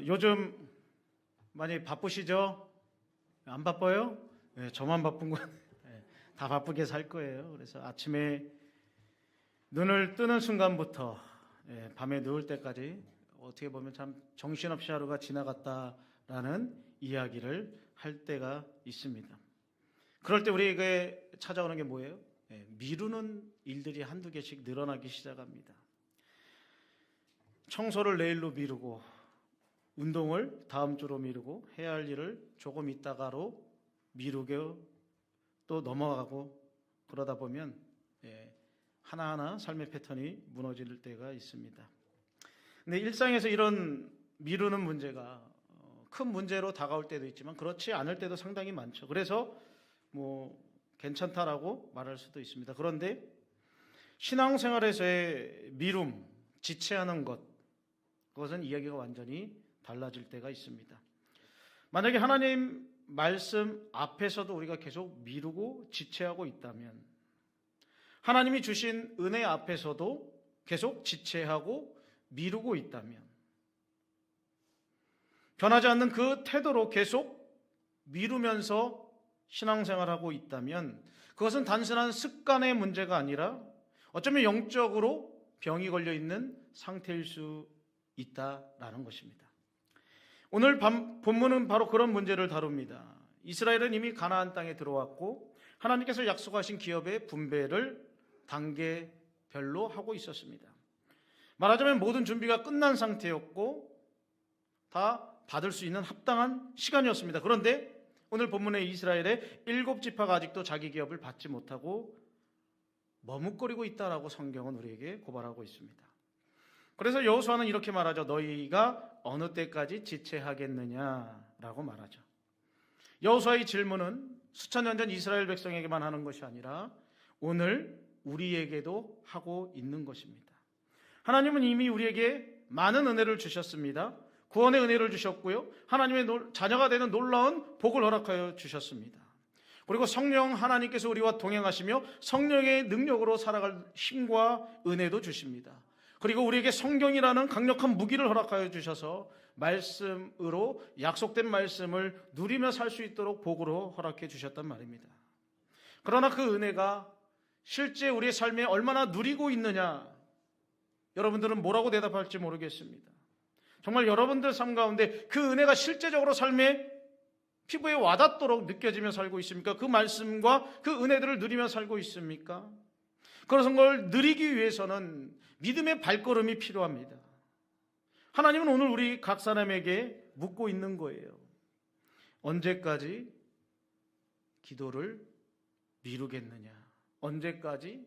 요즘 많이 바쁘시죠? 안 바빠요? 저만 바쁜 건 다 바쁘게 살 거예요. 그래서 아침에 눈을 뜨는 순간부터 밤에 누울 때까지 어떻게 보면 참 정신없이 하루가 지나갔다라는 이야기를 할 때가 있습니다. 그럴 때 우리에게 찾아오는 게 뭐예요? 미루는 일들이 한두 개씩 늘어나기 시작합니다. 청소를 내일로 미루고, 운동을 다음 주로 미루고, 해야 할 일을 조금 있다가로 미루게 또 넘어가고, 그러다 보면 하나하나 삶의 패턴이 무너질 때가 있습니다. 근데 일상에서 이런 미루는 문제가 큰 문제로 다가올 때도 있지만 그렇지 않을 때도 상당히 많죠. 그래서 괜찮다라고 말할 수도 있습니다. 그런데 신앙생활에서의 미룸, 지체하는 것, 그것은 이야기가 완전히 달라질 때가 있습니다. 만약에 하나님 말씀 앞에서도 우리가 계속 미루고 지체하고 있다면, 하나님이 주신 은혜 앞에서도 계속 지체하고 미루고 있다면, 변하지 않는 그 태도로 계속 미루면서 신앙생활하고 있다면, 그것은 단순한 습관의 문제가 아니라 어쩌면 영적으로 병이 걸려 있는 상태일 수 있다라는 것입니다. 오늘 본문은 바로 그런 문제를 다룹니다. 이스라엘은 이미 가나안 땅에 들어왔고 하나님께서 약속하신 기업의 분배를 단계별로 하고 있었습니다. 말하자면 모든 준비가 끝난 상태였고 다 받을 수 있는 합당한 시간이었습니다. 그런데 오늘 본문의 이스라엘의 7지파가 아직도 자기 기업을 받지 못하고 머뭇거리고 있다라고 성경은 우리에게 고발하고 있습니다. 그래서 여호수아는 이렇게 말하죠. 너희가 어느 때까지 지체하겠느냐라고 말하죠. 여호수아의 질문은 수천 년 전 이스라엘 백성에게만 하는 것이 아니라 오늘 우리에게도 하고 있는 것입니다. 하나님은 이미 우리에게 많은 은혜를 주셨습니다. 구원의 은혜를 주셨고요, 하나님의 자녀가 되는 놀라운 복을 허락하여 주셨습니다. 그리고 성령 하나님께서 우리와 동행하시며 성령의 능력으로 살아갈 힘과 은혜도 주십니다. 그리고 우리에게 성경이라는 강력한 무기를 허락하여 주셔서 말씀으로 약속된 말씀을 누리며 살 수 있도록 복으로 허락해 주셨단 말입니다. 그러나 그 은혜가 실제 우리의 삶에 얼마나 누리고 있느냐, 여러분들은 뭐라고 대답할지 모르겠습니다. 정말 여러분들 삶 가운데 그 은혜가 실제적으로 삶에 피부에 와닿도록 느껴지며 살고 있습니까? 그 말씀과 그 은혜들을 누리며 살고 있습니까? 그런 걸 누리기 위해서는 믿음의 발걸음이 필요합니다. 하나님은 오늘 우리 각 사람에게 묻고 있는 거예요. 언제까지 기도를 미루겠느냐? 언제까지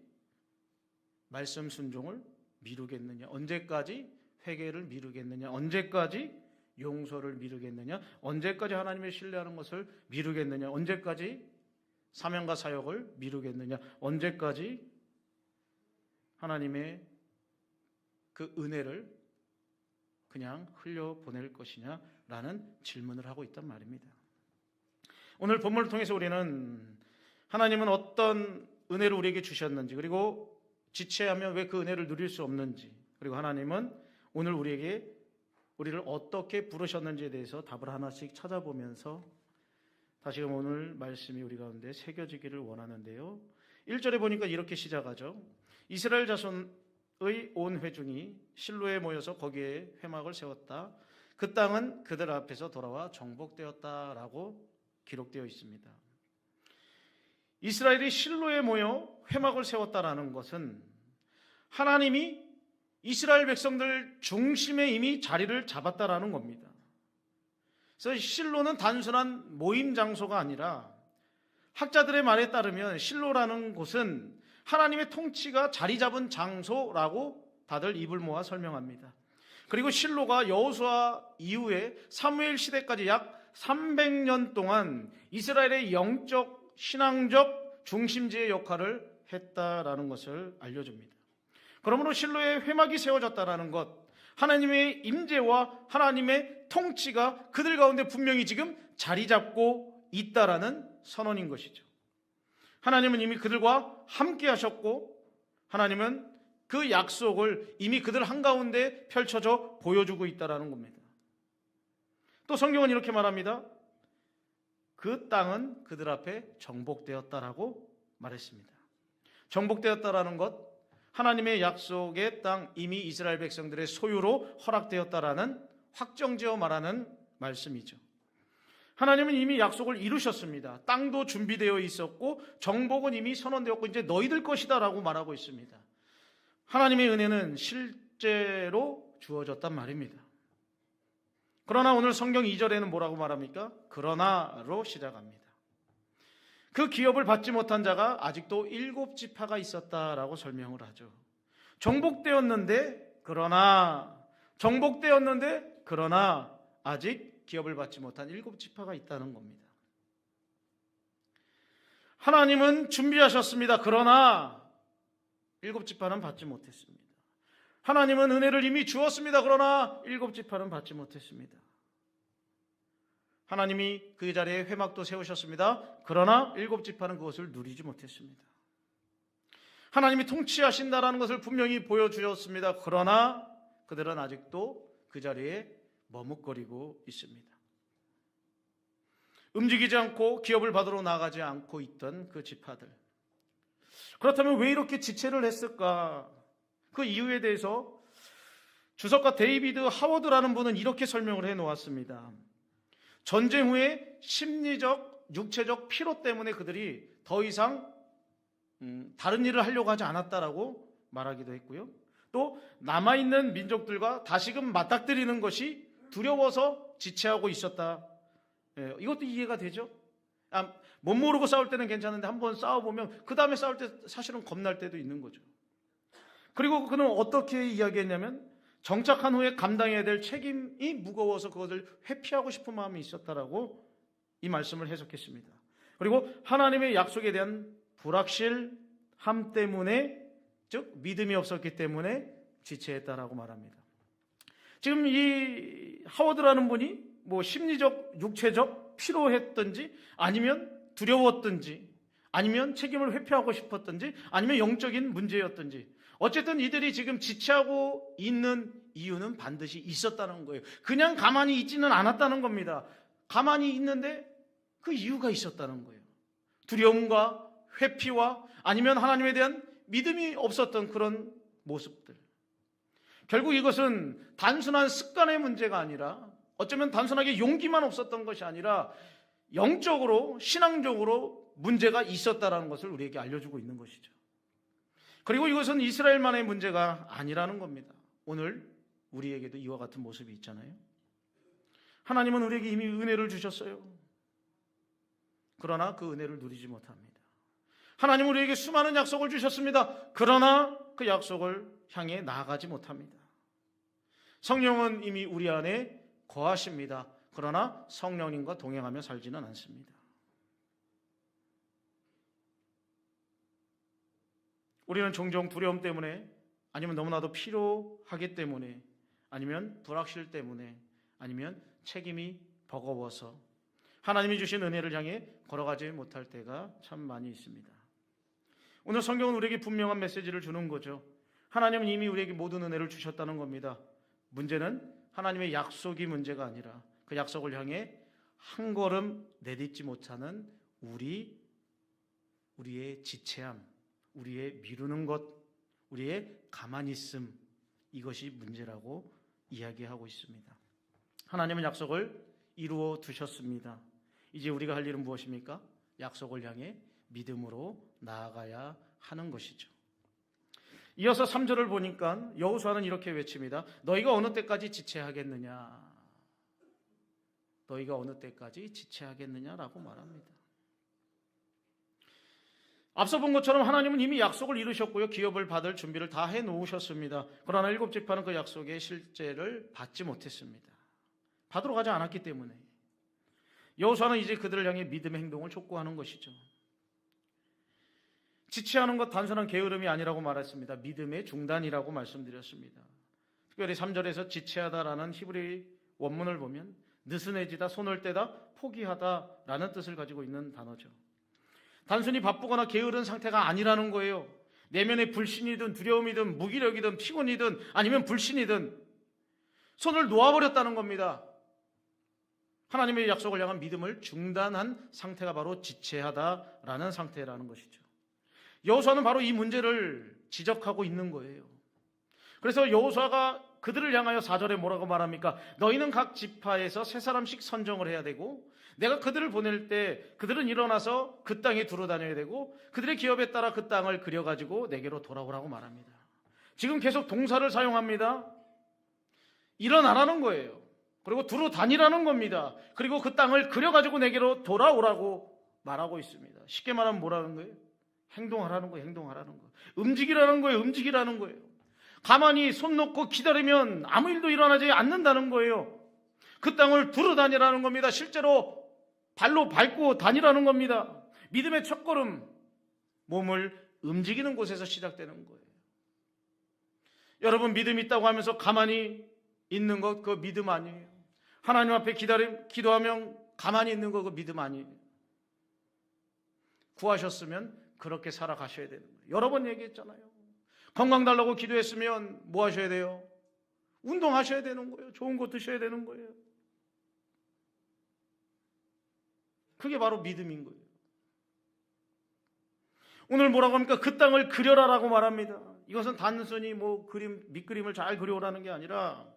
말씀 순종을 미루겠느냐? 언제까지 회개를 미루겠느냐? 언제까지 용서를 미루겠느냐? 언제까지 하나님의 신뢰하는 것을 미루겠느냐? 언제까지 사명과 사역을 미루겠느냐? 언제까지 하나님의 그 은혜를 그냥 흘려보낼 것이냐라는 질문을 하고 있단 말입니다. 오늘 본문을 통해서 우리는 하나님은 어떤 은혜를 우리에게 주셨는지, 그리고 지체하면 왜 그 은혜를 누릴 수 없는지, 그리고 하나님은 오늘 우리를 어떻게 부르셨는지에 대해서 답을 하나씩 찾아보면서 다시금 오늘 말씀이 우리 가운데 새겨지기를 원하는데요. 1절에 보니까 이렇게 시작하죠. 이스라엘 자손의 온 회중이 실로에 모여서 거기에 회막을 세웠다. 그 땅은 그들 앞에서 돌아와 정복되었다라고 기록되어 있습니다. 이스라엘이 실로에 모여 회막을 세웠다라는 것은 하나님이 이스라엘 백성들 중심에 이미 자리를 잡았다라는 겁니다. 그래서 실로는 단순한 모임 장소가 아니라 학자들의 말에 따르면 실로라는 곳은 하나님의 통치가 자리 잡은 장소라고 다들 입을 모아 설명합니다. 그리고 실로가 여호수아 이후에 사무엘 시대까지 약 300년 동안 이스라엘의 영적, 신앙적 중심지의 역할을 했다라는 것을 알려줍니다. 그러므로 실로에 회막이 세워졌다라는 것, 하나님의 임재와 하나님의 통치가 그들 가운데 분명히 지금 자리 잡고 있다라는 선언인 것이죠. 하나님은 이미 그들과 함께 하셨고 하나님은 그 약속을 이미 그들 한가운데 펼쳐져 보여주고 있다라는 겁니다. 또 성경은 이렇게 말합니다. 그 땅은 그들 앞에 정복되었다라고 말했습니다. 정복되었다라는 것, 하나님의 약속의 땅, 이미 이스라엘 백성들의 소유로 허락되었다라는 확정지어 말하는 말씀이죠. 하나님은 이미 약속을 이루셨습니다. 땅도 준비되어 있었고 정복은 이미 선언되었고 이제 너희들 것이다 라고 말하고 있습니다. 하나님의 은혜는 실제로 주어졌단 말입니다. 그러나 오늘 성경 2절에는 뭐라고 말합니까? 그러나로 시작합니다. 그 기업을 받지 못한 자가 아직도 7지파가 있었다라고 설명을 하죠. 정복되었는데 그러나 아직 기업을 받지 못한 7지파가 있다는 겁니다. 하나님은 준비하셨습니다. 그러나 7지파는 받지 못했습니다. 하나님은 은혜를 이미 주었습니다. 그러나 7지파는 받지 못했습니다. 하나님이 그 자리에 회막도 세우셨습니다. 그러나 7지파는 그것을 누리지 못했습니다. 하나님이 통치하신다라는 것을 분명히 보여주셨습니다. 그러나 그들은 아직도 그 자리에 머뭇거리고 있습니다. 움직이지 않고 기업을 받으러 나가지 않고 있던 그 지파들. 그렇다면 왜 이렇게 지체를 했을까? 그 이유에 대해서 주석가 데이비드 하워드라는 분은 이렇게 설명을 해놓았습니다. 전쟁 후에 심리적, 육체적 피로 때문에 그들이 더 이상 다른 일을 하려고 하지 않았다라고 말하기도 했고요. 또 남아있는 민족들과 다시금 맞닥뜨리는 것이 두려워서 지체하고 있었다. 이것도 이해가 되죠? 못 모르고 싸울 때는 괜찮은데 한번 싸워보면 그 다음에 싸울 때 사실은 겁날 때도 있는 거죠. 그리고 그는 어떻게 이야기했냐면 정착한 후에 감당해야 될 책임이 무거워서 그것을 회피하고 싶은 마음이 있었다라고 이 말씀을 해석했습니다. 그리고 하나님의 약속에 대한 불확실함 때문에, 즉 믿음이 없었기 때문에 지체했다라고 말합니다. 지금 이 하워드라는 분이 뭐 심리적, 육체적 피로했든지 아니면 두려웠든지 아니면 책임을 회피하고 싶었든지 아니면 영적인 문제였든지 어쨌든 이들이 지금 지체하고 있는 이유는 반드시 있었다는 거예요. 그냥 가만히 있지는 않았다는 겁니다. 가만히 있는데 그 이유가 있었다는 거예요. 두려움과 회피와 아니면 하나님에 대한 믿음이 없었던 그런 모습들. 결국 이것은 단순한 습관의 문제가 아니라 어쩌면 단순하게 용기만 없었던 것이 아니라 영적으로 신앙적으로 문제가 있었다는 것을 우리에게 알려주고 있는 것이죠. 그리고 이것은 이스라엘만의 문제가 아니라는 겁니다. 오늘 우리에게도 이와 같은 모습이 있잖아요. 하나님은 우리에게 이미 은혜를 주셨어요. 그러나 그 은혜를 누리지 못합니다. 하나님은 우리에게 수많은 약속을 주셨습니다. 그러나 그 약속을 향해 나아가지 못합니다. 성령은 이미 우리 안에 거하십니다. 그러나 성령님과 동행하며 살지는 않습니다. 우리는 종종 두려움 때문에 아니면 너무나도 피로하기 때문에 아니면 불확실 때문에 아니면 책임이 버거워서 하나님이 주신 은혜를 향해 걸어가지 못할 때가 참 많이 있습니다. 오늘 성경은 우리에게 분명한 메시지를 주는 거죠. 하나님은 이미 우리에게 모든 은혜를 주셨다는 겁니다. 문제는 하나님의 약속이 문제가 아니라 그 약속을 향해 한 걸음 내딛지 못하는 우리의 지체함, 우리의 미루는 것, 우리의 가만히 있음, 이것이 문제라고 이야기하고 있습니다. 하나님은 약속을 이루어 두셨습니다. 이제 우리가 할 일은 무엇입니까? 약속을 향해 믿음으로 나아가야 하는 것이죠. 이어서 3절을 보니까 여호수아는 이렇게 외칩니다. 너희가 어느 때까지 지체하겠느냐? 너희가 어느 때까지 지체하겠느냐라고 말합니다. 앞서 본 것처럼 하나님은 이미 약속을 이루셨고요. 기업을 받을 준비를 다 해놓으셨습니다. 그러나 7지파는 그 약속의 실제를 받지 못했습니다. 받으러 가지 않았기 때문에 여호수아는 이제 그들을 향해 믿음의 행동을 촉구하는 것이죠. 지체하는 것 단순한 게으름이 아니라고 말했습니다. 믿음의 중단이라고 말씀드렸습니다. 특별히 3절에서 지체하다라는 히브리 원문을 보면 느슨해지다, 손을 떼다, 포기하다라는 뜻을 가지고 있는 단어죠. 단순히 바쁘거나 게으른 상태가 아니라는 거예요. 내면의 불신이든 두려움이든 무기력이든 피곤이든 아니면 불신이든 손을 놓아버렸다는 겁니다. 하나님의 약속을 향한 믿음을 중단한 상태가 바로 지체하다라는 상태라는 것이죠. 여호수아는 바로 이 문제를 지적하고 있는 거예요. 그래서 여호수아가 그들을 향하여 4절에 뭐라고 말합니까? 너희는 각 지파에서 세 사람씩 선정을 해야 되고, 내가 그들을 보낼 때 그들은 일어나서 그 땅에 두루 다녀야 되고, 그들의 기업에 따라 그 땅을 그려가지고 내게로 돌아오라고 말합니다. 지금 계속 동사를 사용합니다. 일어나라는 거예요. 그리고 두루 다니라는 겁니다. 그리고 그 땅을 그려가지고 내게로 돌아오라고 말하고 있습니다. 쉽게 말하면 뭐라는 거예요? 행동하라는 거예요. 행동하라는 거예요. 움직이라는 거예요. 움직이라는 거예요. 가만히 손 놓고 기다리면 아무 일도 일어나지 않는다는 거예요. 그 땅을 두루 다니라는 겁니다. 실제로 발로 밟고 다니라는 겁니다. 믿음의 첫걸음, 몸을 움직이는 곳에서 시작되는 거예요. 여러분, 믿음 있다고 하면서 가만히 있는 것, 그거 믿음 아니에요. 하나님 앞에 기도하면 가만히 있는 거, 그거 믿음 아니에요. 구하셨으면 그렇게 살아가셔야 되는 거예요. 여러 번 얘기했잖아요. 건강 달라고 기도했으면 뭐 하셔야 돼요? 운동하셔야 되는 거예요. 좋은 거 드셔야 되는 거예요. 그게 바로 믿음인 거예요. 오늘 뭐라고 합니까? 그 땅을 그려라라고 말합니다. 이것은 단순히 밑그림을 잘 그려오라는 게 아니라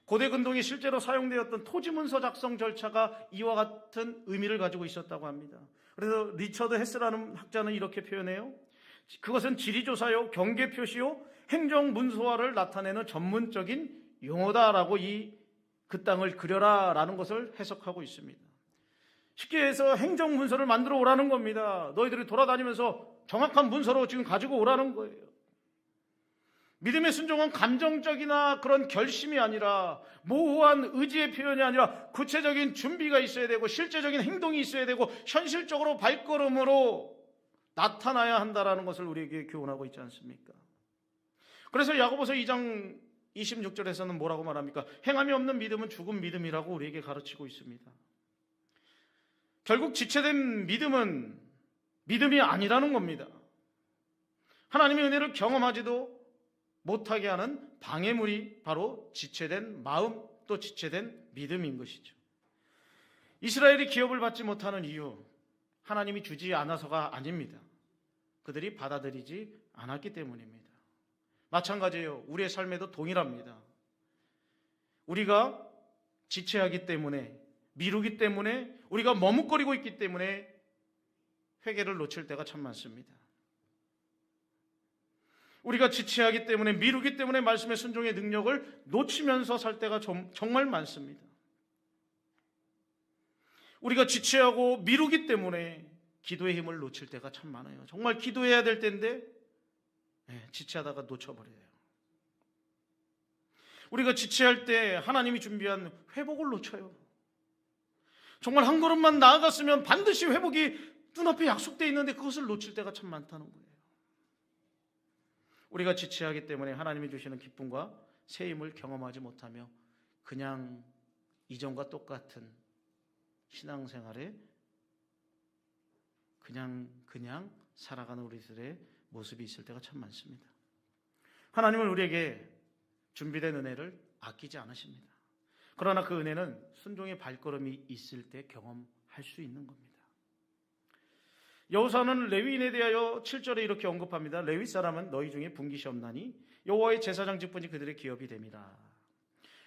고대 근동에 실제로 사용되었던 토지문서 작성 절차가 이와 같은 의미를 가지고 있었다고 합니다. 그래서 리처드 헤스라는 학자는 이렇게 표현해요. 그것은 지리조사요, 경계표시요, 행정문서화를 나타내는 전문적인 용어다라고 그 땅을 그려라라는 것을 해석하고 있습니다. 쉽게 해서 행정문서를 만들어 오라는 겁니다. 너희들이 돌아다니면서 정확한 문서로 지금 가지고 오라는 거예요. 믿음의 순종은 감정적이나 그런 결심이 아니라, 모호한 의지의 표현이 아니라 구체적인 준비가 있어야 되고 실제적인 행동이 있어야 되고 현실적으로 발걸음으로 나타나야 한다라는 것을 우리에게 교훈하고 있지 않습니까? 그래서 야고보서 2장 26절에서는 뭐라고 말합니까? 행함이 없는 믿음은 죽은 믿음이라고 우리에게 가르치고 있습니다. 결국 지체된 믿음은 믿음이 아니라는 겁니다. 하나님의 은혜를 경험하지도 못하게 하는 방해물이 바로 지체된 마음, 또 지체된 믿음인 것이죠. 이스라엘이 기업을 받지 못하는 이유, 하나님이 주지 않아서가 아닙니다. 그들이 받아들이지 않았기 때문입니다. 마찬가지예요. 우리의 삶에도 동일합니다. 우리가 지체하기 때문에, 미루기 때문에, 우리가 머뭇거리고 있기 때문에 회개를 놓칠 때가 참 많습니다. 우리가 지체하기 때문에, 미루기 때문에 말씀의 순종의 능력을 놓치면서 살 때가 정말 많습니다. 우리가 지체하고 미루기 때문에 기도의 힘을 놓칠 때가 참 많아요. 정말 기도해야 될 때인데 지체하다가 놓쳐버려요. 우리가 지체할 때 하나님이 준비한 회복을 놓쳐요. 정말 한 걸음만 나아갔으면 반드시 회복이 눈앞에 약속되어 있는데 그것을 놓칠 때가 참 많다는 거예요. 우리가 지체하기 때문에 하나님이 주시는 기쁨과 새 힘을 경험하지 못하며 그냥 이전과 똑같은 신앙생활에 그냥 살아가는 우리들의 모습이 있을 때가 참 많습니다. 하나님은 우리에게 준비된 은혜를 아끼지 않으십니다. 그러나 그 은혜는 순종의 발걸음이 있을 때 경험할 수 있는 겁니다. 여호수아는 레위인에 대하여 7절에 이렇게 언급합니다. 레위 사람은 너희 중에 분깃이 없나니 여호와의 제사장 직분이 그들의 기업이 됨이라.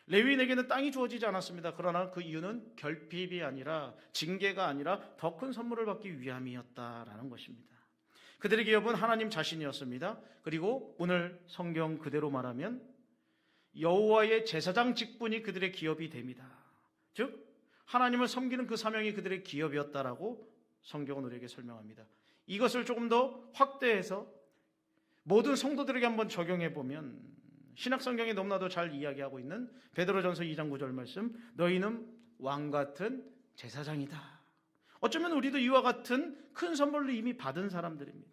레위인에게는 땅이 주어지지 않았습니다. 그러나 그 이유는 결핍이 아니라, 징계가 아니라 더 큰 선물을 받기 위함이었다라는 것입니다. 그들의 기업은 하나님 자신이었습니다. 그리고 오늘 성경 그대로 말하면 여호와의 제사장 직분이 그들의 기업이 됩니다. 즉 하나님을 섬기는 그 사명이 그들의 기업이었다라고 성경은 우리에게 설명합니다. 이것을 조금 더 확대해서 모든 성도들에게 한번 적용해 보면 신약성경에 너무나도 잘 이야기하고 있는 베드로전서 2장 9절 말씀, 너희는 왕같은 제사장이다. 어쩌면 우리도 이와 같은 큰 선물을 이미 받은 사람들입니다.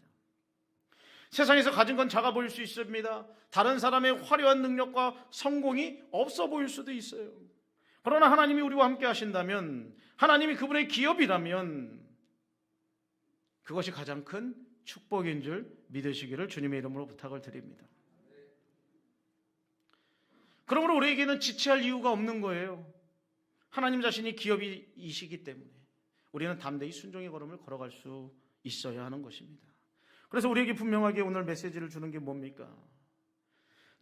세상에서 가진 건 작아 보일 수 있습니다. 다른 사람의 화려한 능력과 성공이 없어 보일 수도 있어요. 그러나 하나님이 우리와 함께 하신다면, 하나님이 그분의 기업이라면 그것이 가장 큰 축복인 줄 믿으시기를 주님의 이름으로 부탁을 드립니다. 그러므로 우리에게는 지체할 이유가 없는 거예요. 하나님 자신이 기업이시기 때문에 우리는 담대히 순종의 걸음을 걸어갈 수 있어야 하는 것입니다. 그래서 우리에게 분명하게 오늘 메시지를 주는 게 뭡니까?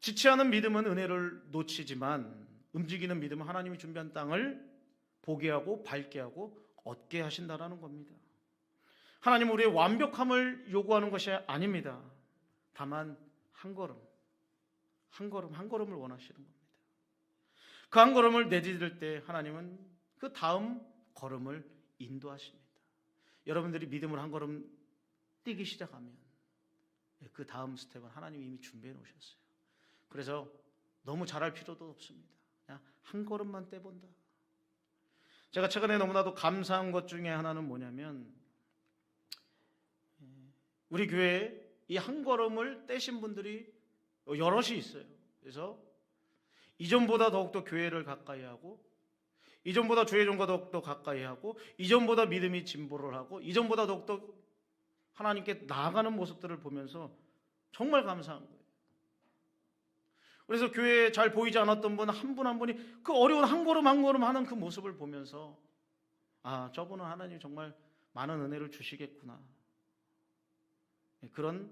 지체하는 믿음은 은혜를 놓치지만 움직이는 믿음은 하나님이 준비한 땅을 보게 하고 밟게 하고 얻게 하신다라는 겁니다. 하나님은 우리의 완벽함을 요구하는 것이 아닙니다. 다만 한 걸음, 한 걸음을 원하시는 겁니다. 그 한 걸음을 내디딜 때 하나님은 그 다음 걸음을 인도하십니다. 여러분들이 믿음을 한 걸음 뛰기 시작하면 그 다음 스텝은 하나님이 이미 준비해 놓으셨어요. 그래서 너무 잘할 필요도 없습니다. 그냥 한 걸음만 떼본다. 제가 최근에 너무나도 감사한 것 중에 하나는 뭐냐면 우리 교회에 이 한 걸음을 떼신 분들이 여럿이 있어요. 그래서 이전보다 더욱더 교회를 가까이 하고, 이전보다 주의종과 더욱더 가까이 하고, 이전보다 믿음이 진보를 하고, 이전보다 더욱더 하나님께 나아가는 모습들을 보면서 정말 감사한 거예요. 그래서 교회에 잘 보이지 않았던 분 한 분 한 분이 그 어려운 한 걸음 한 걸음 하는 그 모습을 보면서 아, 저분은 하나님이 정말 많은 은혜를 주시겠구나, 그런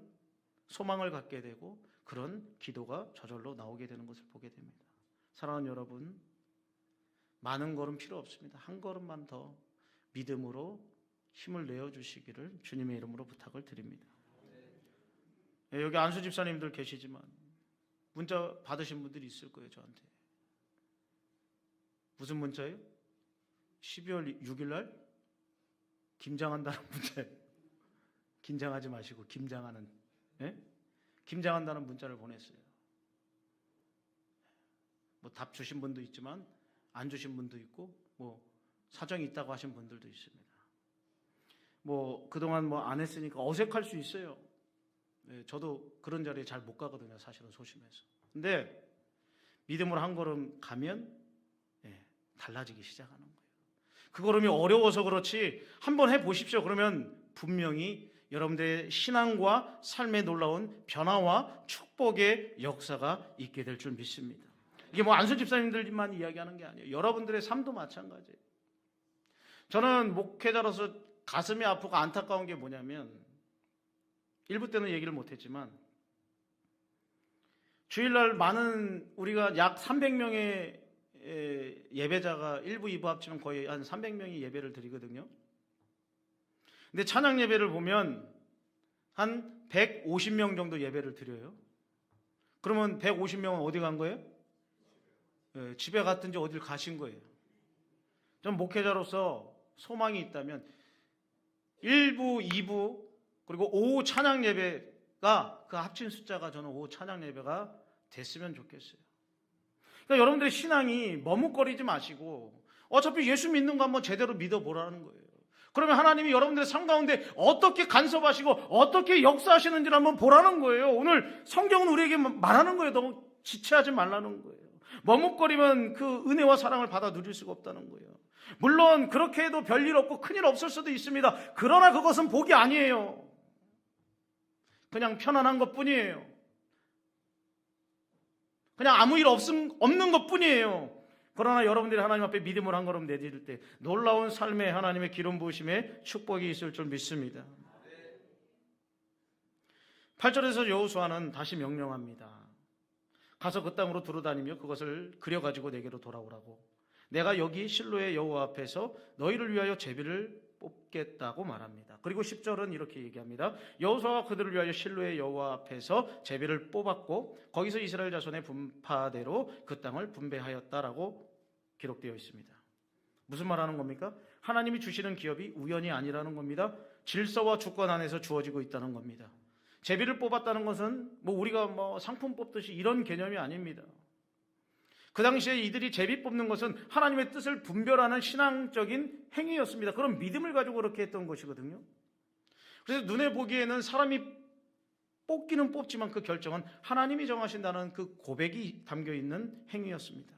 소망을 갖게 되고 그런 기도가 저절로 나오게 되는 것을 보게 됩니다. 사랑하는 여러분, 많은 걸음 필요 없습니다. 한 걸음만 더 믿음으로 힘을 내어주시기를 주님의 이름으로 부탁을 드립니다. 여기 안수 집사님들 계시지만 문자 받으신 분들이 있을 거예요. 저한테 무슨 문자예요? 12월 6일 날 김장한다는 문자예요. 긴장하지 마시고 김장하는, 김장한다는 문자를 보냈어요. 뭐 답 주신 분도 있지만 안 주신 분도 있고 뭐 사정이 있다고 하신 분들도 있습니다. 뭐 그동안 뭐 안 했으니까 어색할 수 있어요. 저도 그런 자리에 잘 못 가거든요. 사실은 소심해서. 근데 믿음으로 한 걸음 가면 달라지기 시작하는 거예요. 그 걸음이 어려워서 그렇지 한번 해보십시오. 그러면 분명히 여러분들의 신앙과 삶에 놀라운 변화와 축복의 역사가 있게 될 줄 믿습니다. 이게 뭐 안수 집사님들만 이야기하는 게 아니에요. 여러분들의 삶도 마찬가지예요. 저는 목회자로서 가슴이 아프고 안타까운 게 뭐냐면, 일부 때는 얘기를 못했지만 주일날 많은 우리가 약 300명의 예배자가 1부 2부 합치면 거의 한 300명이 예배를 드리거든요. 근데 찬양 예배를 보면 한 150명 정도 예배를 드려요. 그러면 150명은 어디 간 거예요? 집에 갔든지 어딜 가신 거예요. 전 목회자로서 소망이 있다면 1부, 2부 그리고 오후 찬양 예배가 그 합친 숫자가 저는 오후 찬양 예배가 됐으면 좋겠어요. 그러니까 여러분들의 신앙이 머뭇거리지 마시고 어차피 예수 믿는 거 한번 제대로 믿어보라는 거예요. 그러면 하나님이 여러분들의 삶 가운데 어떻게 간섭하시고 어떻게 역사하시는지를 한번 보라는 거예요. 오늘 성경은 우리에게 말하는 거예요. 너무 지체하지 말라는 거예요. 머뭇거리면 그 은혜와 사랑을 받아 누릴 수가 없다는 거예요. 물론 그렇게 해도 별일 없고 큰일 없을 수도 있습니다. 그러나 그것은 복이 아니에요. 그냥 편안한 것뿐이에요. 그냥 아무 일 없는 것뿐이에요. 그러나 여러분들이 하나님 앞에 믿음으로 한 걸음 내디딜 때 놀라운 삶에 하나님의 기름 부으심에 축복이 있을 줄 믿습니다. 8절에서 여호수아는 다시 명령합니다. 가서 그 땅으로 두루다니며 그것을 그려가지고 내게로 돌아오라고. 내가 여기 실로의 여호와 앞에서 너희를 위하여 제비를 뽑겠다고 말합니다. 그리고 10절은 이렇게 얘기합니다. 여호수아가 그들을 위하여 실로의 여호와 앞에서 제비를 뽑았고 거기서 이스라엘 자손의 분파대로 그 땅을 분배하였다라고 기록되어 있습니다. 무슨 말하는 겁니까? 하나님이 주시는 기업이 우연이 아니라는 겁니다. 질서와 주권 안에서 주어지고 있다는 겁니다. 제비를 뽑았다는 것은 뭐 우리가 뭐 상품 뽑듯이 이런 개념이 아닙니다. 그 당시에 이들이 제비 뽑는 것은 하나님의 뜻을 분별하는 신앙적인 행위였습니다. 그런 믿음을 가지고 그렇게 했던 것이거든요. 그래서 눈에 보기에는 사람이 뽑기는 뽑지만 그 결정은 하나님이 정하신다는 그 고백이 담겨있는 행위였습니다.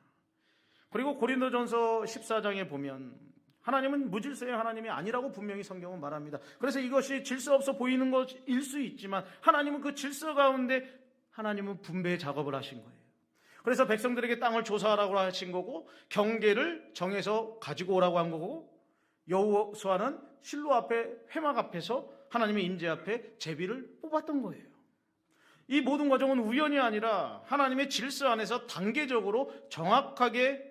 그리고 고린도전서 14장에 보면 하나님은 무질서의 하나님이 아니라고 분명히 성경은 말합니다. 그래서 이것이 질서 없어 보이는 것일 수 있지만 하나님은 그 질서 가운데 하나님은 분배 작업을 하신 거예요. 그래서 백성들에게 땅을 조사하라고 하신 거고 경계를 정해서 가지고 오라고 한 거고 여호수아는 실로 앞에 회막 앞에서 하나님의 임재 앞에 제비를 뽑았던 거예요. 이 모든 과정은 우연이 아니라 하나님의 질서 안에서 단계적으로 정확하게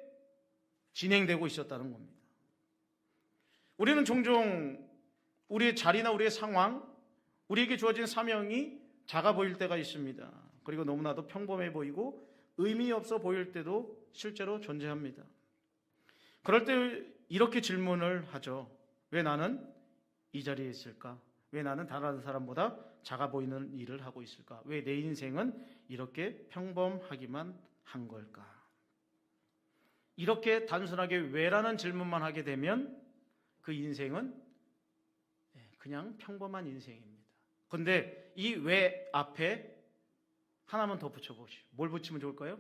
진행되고 있었다는 겁니다. 우리는 종종 우리의 자리나 우리의 상황, 우리에게 주어진 사명이 작아 보일 때가 있습니다. 그리고 너무나도 평범해 보이고 의미 없어 보일 때도 실제로 존재합니다. 그럴 때 이렇게 질문을 하죠. 왜 나는 이 자리에 있을까? 왜 나는 다른 사람보다 작아 보이는 일을 하고 있을까? 왜 내 인생은 이렇게 평범하기만 한 걸까? 이렇게 단순하게 왜라는 질문만 하게 되면 그 인생은 그냥 평범한 인생입니다. 그런데 이 왜 앞에 하나만 더 붙여보시오. 뭘 붙이면 좋을까요?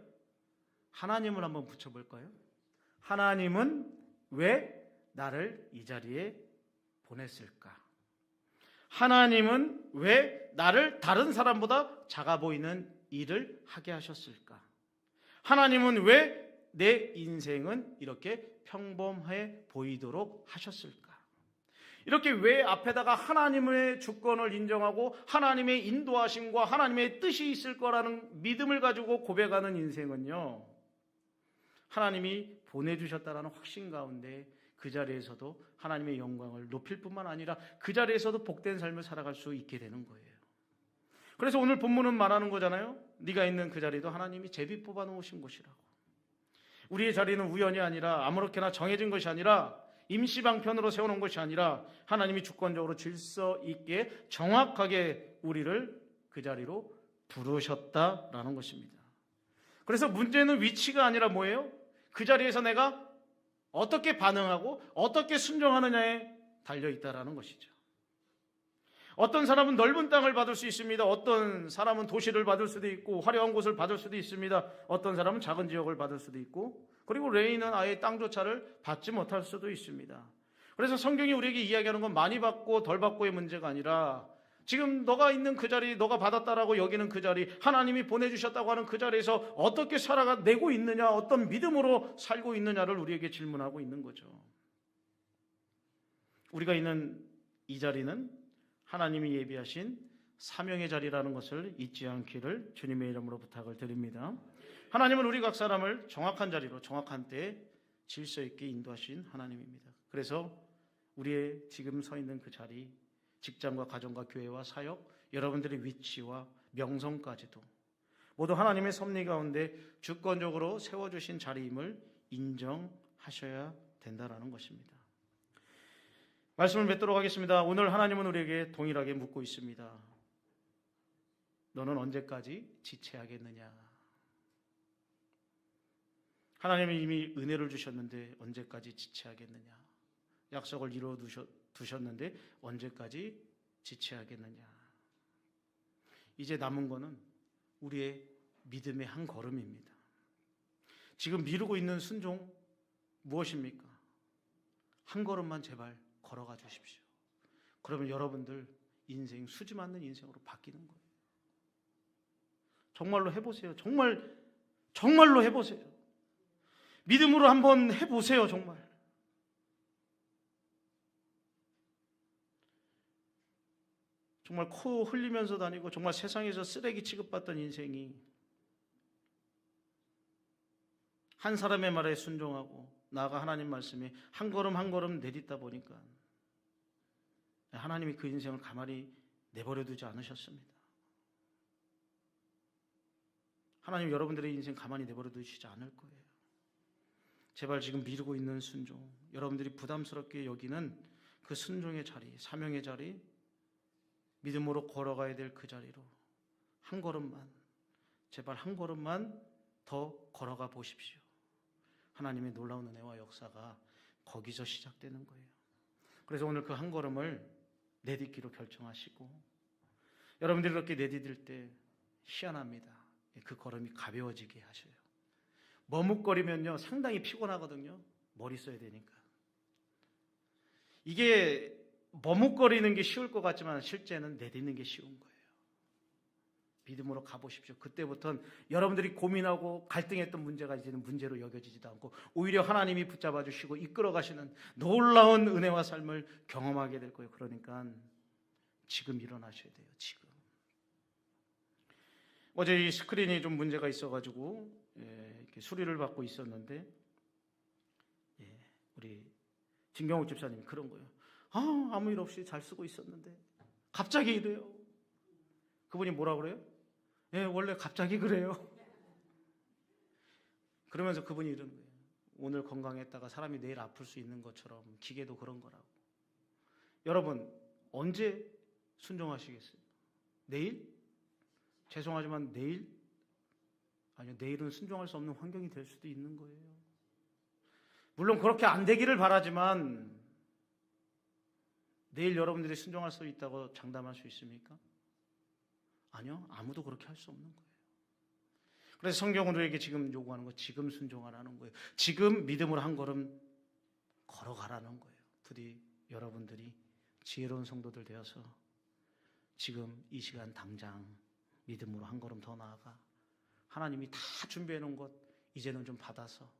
하나님을 한번 붙여볼까요? 하나님은 왜 나를 이 자리에 보냈을까? 하나님은 왜 나를 다른 사람보다 작아 보이는 일을 하게 하셨을까? 하나님은 왜 내 인생은 이렇게 평범해 보이도록 하셨을까? 이렇게 왜 앞에다가 하나님의 주권을 인정하고 하나님의 인도하심과 하나님의 뜻이 있을 거라는 믿음을 가지고 고백하는 인생은요, 하나님이 보내주셨다라는 확신 가운데 그 자리에서도 하나님의 영광을 높일 뿐만 아니라 그 자리에서도 복된 삶을 살아갈 수 있게 되는 거예요. 그래서 오늘 본문은 말하는 거잖아요. 네가 있는 그 자리도 하나님이 제비 뽑아 놓으신 곳이라고. 우리의 자리는 우연이 아니라 아무렇게나 정해진 것이 아니라 임시방편으로 세워놓은 것이 아니라 하나님이 주권적으로 질서 있게 정확하게 우리를 그 자리로 부르셨다라는 것입니다. 그래서 문제는 위치가 아니라 뭐예요? 그 자리에서 내가 어떻게 반응하고 어떻게 순종하느냐에 달려있다라는 것이죠. 어떤 사람은 넓은 땅을 받을 수 있습니다. 어떤 사람은 도시를 받을 수도 있고 화려한 곳을 받을 수도 있습니다. 어떤 사람은 작은 지역을 받을 수도 있고, 그리고 레이는 아예 땅조차를 받지 못할 수도 있습니다. 그래서 성경이 우리에게 이야기하는 건 많이 받고 덜 받고의 문제가 아니라 지금 너가 있는 그 자리, 너가 받았다라고 여기는 그 자리, 하나님이 보내주셨다고 하는 그 자리에서 어떻게 살아내고 있느냐, 어떤 믿음으로 살고 있느냐를 우리에게 질문하고 있는 거죠. 우리가 있는 이 자리는 하나님이 예비하신 사명의 자리라는 것을 잊지 않기를 주님의 이름으로 부탁을 드립니다. 하나님은 우리 각 사람을 정확한 자리로 정확한 때에 질서 있게 인도하신 하나님입니다. 그래서 우리의 지금 서 있는 그 자리, 직장과 가정과 교회와 사역, 여러분들의 위치와 명성까지도 모두 하나님의 섭리 가운데 주권적으로 세워주신 자리임을 인정하셔야 된다는 것입니다. 말씀을 맺도록 하겠습니다. 오늘 하나님은 우리에게 동일하게 묻고 있습니다. 너는 언제까지 지체하겠느냐? 하나님은 이미 은혜를 주셨는데 언제까지 지체하겠느냐? 약속을 이루어 두셨는데 언제까지 지체하겠느냐? 이제 남은 거는 우리의 믿음의 한 걸음입니다. 지금 미루고 있는 순종 무엇입니까? 한 걸음만 제발 걸어가 주십시오. 그러면 여러분들 인생 수지 맞는 인생으로 바뀌는 거예요. 정말로 해보세요. 정말로 해보세요. 믿음으로 한번 해보세요. 정말 코 흘리면서 다니고 정말 세상에서 쓰레기 취급받던 인생이 한 사람의 말에 순종하고 나아가 하나님 말씀에 한 걸음 한 걸음 내딛다 보니까 하나님이 그 인생을 가만히 내버려 두지 않으셨습니다. 하나님 여러분들의 인생 가만히 내버려 두시지 않을 거예요. 제발 지금 미루고 있는 순종, 여러분들이 부담스럽게 여기는 그 순종의 자리, 사명의 자리, 믿음으로 걸어가야 될 그 자리로 한 걸음만, 제발 한 걸음만 더 걸어가 보십시오. 하나님의 놀라운 은혜와 역사가 거기서 시작되는 거예요. 그래서 오늘 그 한 걸음을 내딛기로 결정하시고, 여러분들이 그렇게 내디딜 때 희한합니다. 그 걸음이 가벼워지게 하셔요. 머뭇거리면요 상당히 피곤하거든요. 머리 써야 되니까. 이게 머뭇거리는 게 쉬울 것 같지만 실제는 내딛는 게 쉬운 거예요. 믿음으로 가보십시오. 그때부터는 여러분들이 고민하고 갈등했던 문제가 이제는 문제로 여겨지지도 않고 오히려 하나님이 붙잡아 주시고 이끌어 가시는 놀라운 은혜와 삶을 경험하게 될 거예요. 그러니까 지금 일어나셔야 돼요. 지금. 어제 이 스크린이 좀 문제가 있어가지고 이렇게 수리를 받고 있었는데 우리 진경욱 집사님이 그런 거예요. 아무 일 없이 잘 쓰고 있었는데 갑자기 이래요. 그분이 뭐라 그래요? 원래 갑자기 그래요. 그러면서 그분이 이러는 거예요. 오늘 건강했다가 사람이 내일 아플 수 있는 것처럼 기계도 그런 거라고. 여러분 언제 순종하시겠어요? 내일? 죄송하지만 내일? 아니요, 내일은 순종할 수 없는 환경이 될 수도 있는 거예요. 물론 그렇게 안 되기를 바라지만 내일 여러분들이 순종할 수 있다고 장담할 수 있습니까? 아니요, 아무도 그렇게 할 수 없는 거예요. 그래서 성경은 우리에게 지금 요구하는 거 지금 순종하라는 거예요. 지금 믿음으로 한 걸음 걸어가라는 거예요. 부디 여러분들이 지혜로운 성도들 되어서 지금 이 시간 당장 믿음으로 한 걸음 더 나아가 하나님이 다 준비해 놓은 것 이제는 좀 받아서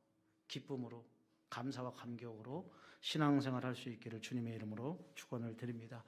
기쁨으로 감사와 감격으로 신앙생활 할 수 있기를 주님의 이름으로 축원을 드립니다.